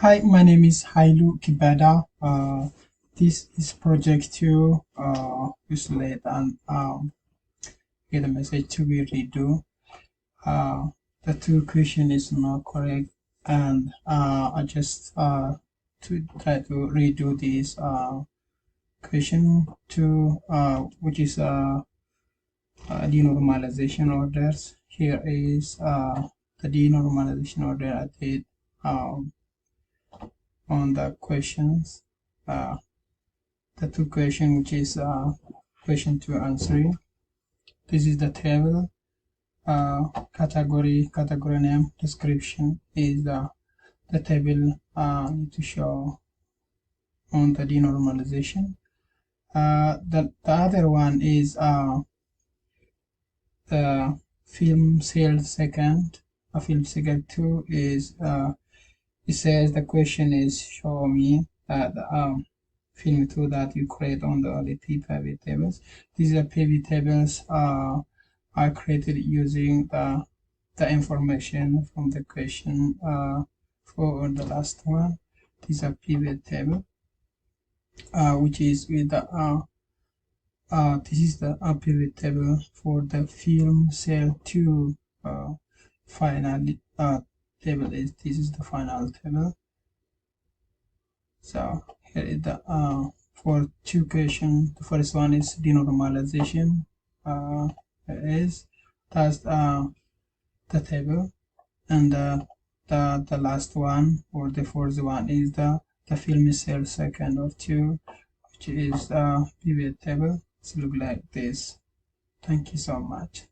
Hi, my name is Hailu Kibada. This is project 2, isolate and get a message to be redo. Uh, the two question is not correct, and I just to try to redo this question 2, which is denormalization orders. Here is the denormalization order I did on the questions. Uh, the two question which is question 2 answering. This is the table. Category name, description is the table to show on the denormalization. The other one is the film sale second. A film second 2 is it says the question is show me the film 2 that you create on the ODP pivot tables. These are pivot tables are created using the information from the question for the last one. These are pivot table, which is with the this is the pivot table for the film cell 2 final table. This is the final table. So here is the for two question. The first one is denormalization. Is that's the table, and the last one or the fourth one is the film cell second of 2, which is pivot table. It's look like this. Thank you so much.